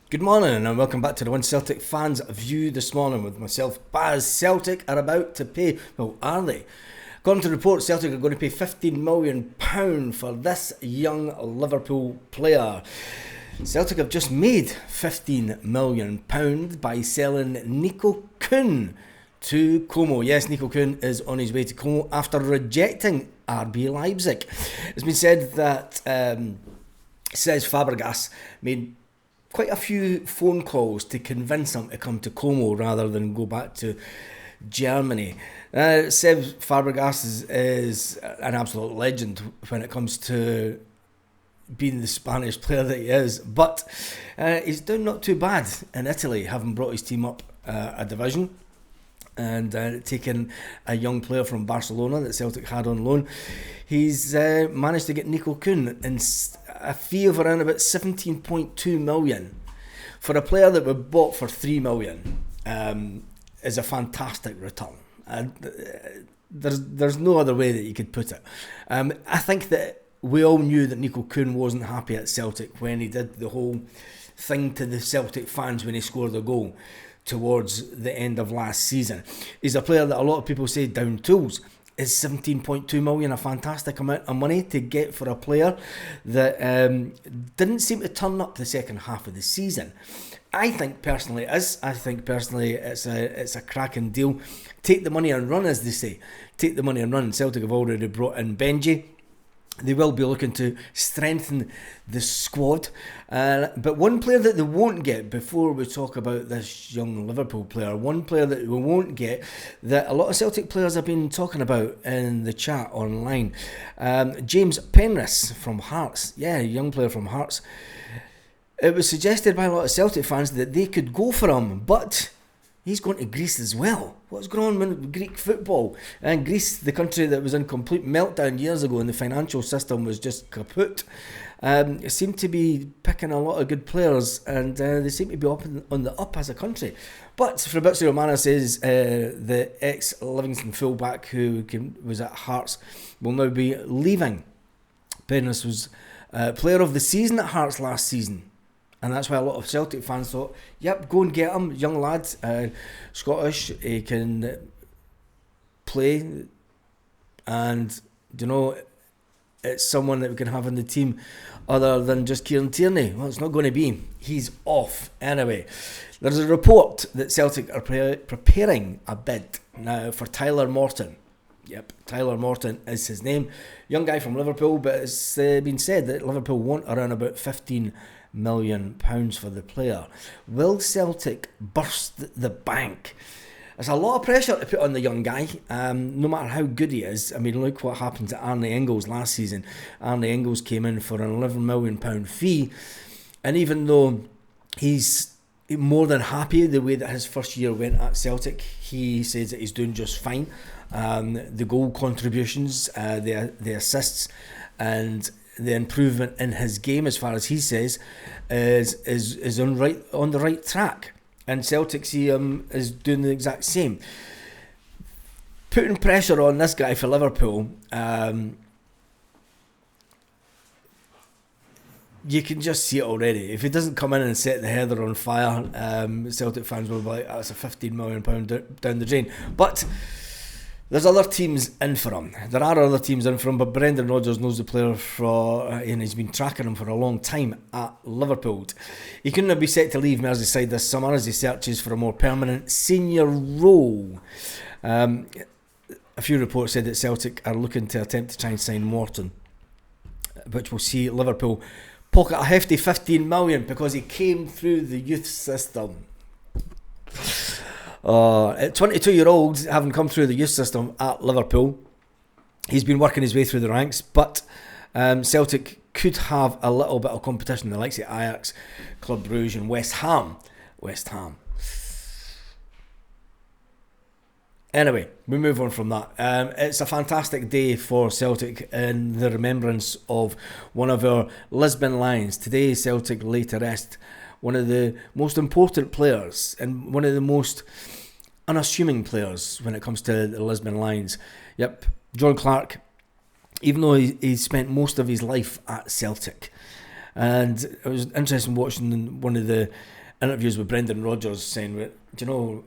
Good morning and welcome back to the One Celtic Fans View this morning with myself, Baz. Celtic are about to pay, well, are they? According to reports, Celtic are going to pay £15 million for this young Liverpool player. Celtic have just made £15 million by selling Nico Kuhn to Como. Yes, Nico Kuhn is on his way to Como after rejecting RB Leipzig. It's been said that says Fabregas made quite a few phone calls to convince him to come to Como rather than go back to Germany. Seb Fabregas is an absolute legend when it comes to being the Spanish player that he is, but he's done not too bad in Italy, having brought his team up a division and taken a young player from Barcelona that Celtic had on loan. He's managed to get Nico Kuhn in a fee of around about 17.2 million for a player that was bought for 3 million. Is a fantastic return. There's no other way that you could put it. I think that we all knew that Nico Kuhn wasn't happy at Celtic when he did the whole thing to the Celtic fans when he scored the goal towards the end of last season. He's a player that a lot of people say down tools. Is 17.2 million a fantastic amount of money to get for a player that didn't seem to turn up the second half of the season? I think personally it is. I think personally it's a cracking deal. Take the money and run, as they say. Take the money and run. Celtic have already brought in Benji. They will be looking to strengthen the squad. But one player that they won't get, before we talk about this young Liverpool player, one player that we won't get, that a lot of Celtic players have been talking about in the chat online, James Penrith from Hearts. Yeah, a young player from Hearts. It was suggested by a lot of Celtic fans that they could go for him, but he's going to Greece as well. What's going on with Greek football? And Greece, the country that was in complete meltdown years ago and the financial system was just kaput, seemed to be picking a lot of good players, and they seem to be on the up as a country. But Fabrizio Romano says the ex-Livingston fullback who was at Hearts will now be leaving. Penrith was player of the season at Hearts last season. And that's why a lot of Celtic fans thought, yep, go and get him, young lad, Scottish, he can play, and it's someone that we can have in the team other than just Kieran Tierney. Well, it's not going to be. He's off anyway. There's a report that Celtic are preparing a bid now for Tyler Morton. Yep, Tyler Morton is his name. Young guy from Liverpool, but it's been said that Liverpool want around about £15 million for the player. Will Celtic burst the bank? There's a lot of pressure to put on the young guy, no matter how good he is. I mean, look what happened to Arne Engels last season. Arne Engels came in for an £11 million fee, and even though he's more than happy the way that his first year went at Celtic, he says that he's doing just fine. The goal contributions, the assists, and the improvement in his game, as far as he says, is on the right track, and Celtic see him as doing the exact same. Putting pressure on this guy for Liverpool, you can just see it already. If he doesn't come in and set the header on fire, Celtic fans will be like, that's a £15 million down the drain. But there's other teams in for him. There are other teams in for him, but Brendan Rodgers knows the player and he's been tracking him for a long time at Liverpool. He couldn't be set to leave Merseyside this summer as he searches for a more permanent senior role. A few reports said that Celtic are looking to attempt to try and sign Morton, which will see Liverpool pocket a hefty £15 million because he came through the youth system. 22-year-old, having come through the youth system at Liverpool, he's been working his way through the ranks, but Celtic could have a little bit of competition, the likes of Ajax, Club Brugge and West Ham. Anyway, we move on from that. It's a fantastic day for Celtic in the remembrance of one of our Lisbon Lions. Today, Celtic lay to rest one of the most important players and one of the most unassuming players when it comes to the Lisbon Lions. Yep, John Clark, even though he spent most of his life at Celtic, And it was interesting watching one of the interviews with Brendan Rodgers saying, do you know,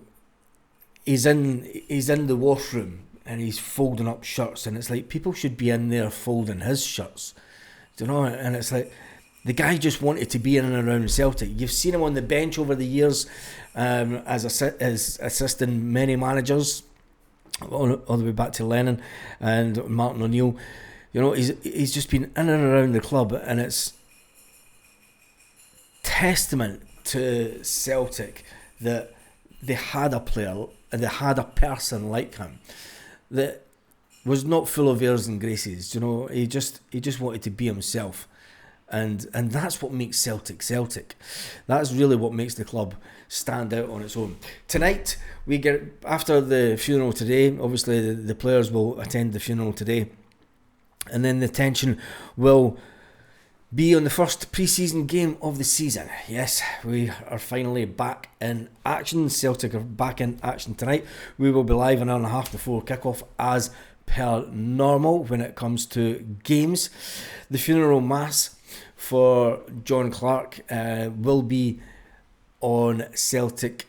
he's in the washroom and he's folding up shirts, and it's like people should be in there folding his shirts, do you know? And it's like the guy just wanted to be in and around Celtic. You've seen him on the bench over the years, as assisting many managers, all the way back to Lennon and Martin O'Neill. You know, he's just been in and around the club, and it's testament to Celtic that they had a player and they had a person like him that was not full of airs and graces. You know, he just wanted to be himself, and that's what makes Celtic Celtic. That's really what makes the club stand out on its own. Tonight we get, after the funeral today, obviously the players will attend the funeral today, and then the attention will be on the first pre-season game of the season. Yes, we are finally back in action. Celtic are back in action tonight. We will be live an hour and a half before kick-off as per normal when it comes to games. The funeral mass for John Clark will be on Celtic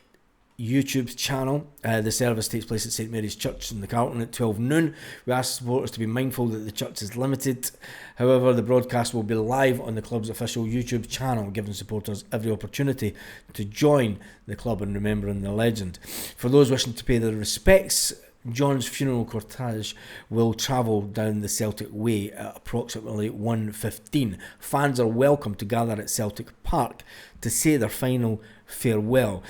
YouTube channel. The service takes place at St Mary's Church in the Carlton at 12 noon. We ask supporters to be mindful that the church is limited. However, the broadcast will be live on the club's official YouTube channel, giving supporters every opportunity to join the club and remembering the legend. For those wishing to pay their respects, John's funeral cortege will travel down the Celtic Way at approximately 1:15. Fans are welcome to gather at Celtic Park to say their final farewell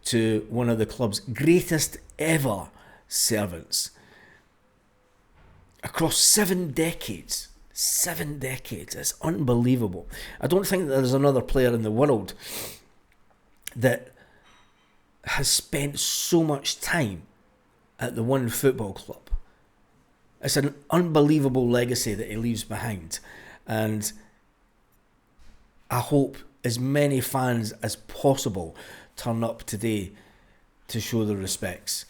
to one of the club's greatest ever servants. Across 7 decades. 7 decades. It's unbelievable. I don't think that there's another player in the world that has spent so much time at the one football club. It's an unbelievable legacy that he leaves behind. And I hope as many fans as possible turn up today to show their respects.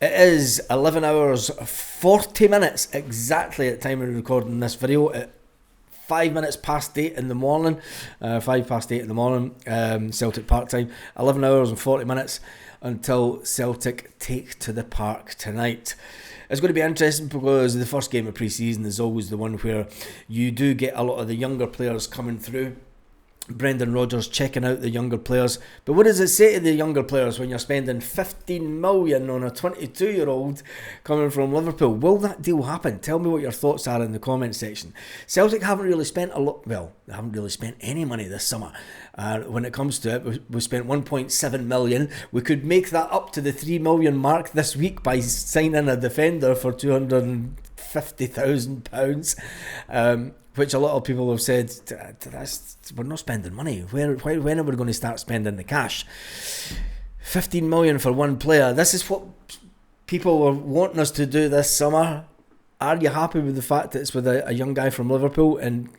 It is 11 hours 40 minutes exactly at the time of recording this video, at 5 minutes past 8 in the morning, 5 past 8 in the morning, Celtic Park time. 11 hours and 40 minutes until Celtic take to the park tonight. It's going to be interesting because the first game of pre-season is always the one where you do get a lot of the younger players coming through. Brendan Rodgers checking out the younger players. But what does it say to the younger players when you're spending 15 million on a 22-year-old coming from Liverpool? Will that deal happen? Tell me what your thoughts are in the comment section. Celtic haven't really spent a lot. Well, they haven't really spent any money this summer. When it comes to it, we spent 1.7 million. We could make that up to the 3 million mark this week by signing a defender for £250,000. Which a lot of people have said, we're not spending money. When are we going to start spending the cash? 15 million for one player. This is what people were wanting us to do this summer. Are you happy with the fact that it's with a young guy from Liverpool? And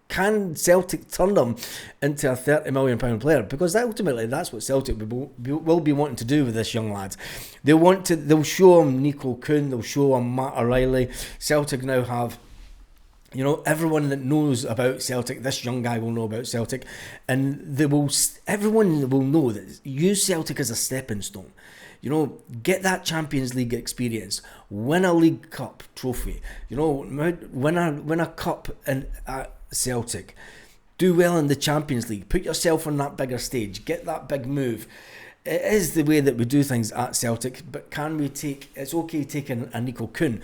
can Celtic turn them into a £30 million player? Because ultimately that's what Celtic will be wanting to do with this young lad. They'll show him Nico Kuhn, they'll show him Matt O'Reilly. Celtic now have, you know, everyone that knows about Celtic, this young guy will know about Celtic, and everyone will know that use Celtic as a stepping stone. You know, get that Champions League experience, win a League Cup trophy, you know, win a cup at Celtic, do well in the Champions League, put yourself on that bigger stage, get that big move. It is the way that we do things at Celtic, but can we it's okay taking a Nico Kuhn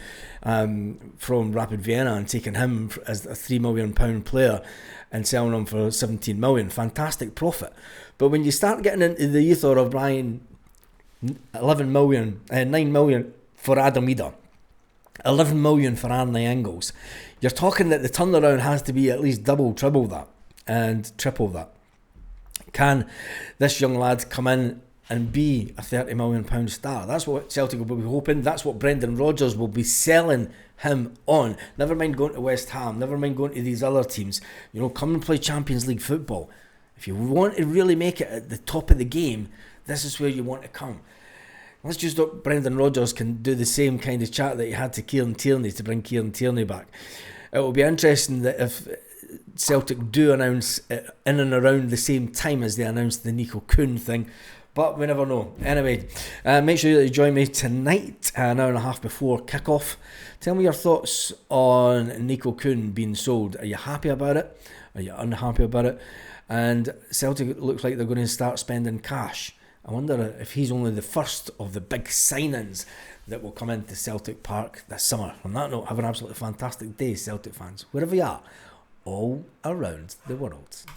from Rapid Vienna and taking him as a £3 million player and selling him for 17 million, fantastic profit. But when you start getting into the ether of buying 9 million for Adam Ida, 11 million for Arne Engels, you're talking that the turnaround has to be at least double, triple that, and triple that. Can this young lad come in and be a £30 million star? That's what Celtic will be hoping. That's what Brendan Rodgers will be selling him on. Never mind going to West Ham. Never mind going to these other teams. You know, come and play Champions League football. If you want to really make it at the top of the game, this is where you want to come. Let's just hope Brendan Rodgers can do the same kind of chat that he had to Kieran Tierney to bring Kieran Tierney back. It will be interesting that if Celtic do announce it in and around the same time as they announced the Nico Kuhn thing. But we never know. Anyway, make sure that you join me tonight, an hour and a half before kick-off. Tell me your thoughts on Nico Kuhn being sold. Are you happy about it? Are you unhappy about it? And Celtic looks like they're going to start spending cash. I wonder if he's only the first of the big signings that will come into Celtic Park this summer. On that note, have an absolutely fantastic day, Celtic fans, wherever you are, all around the world.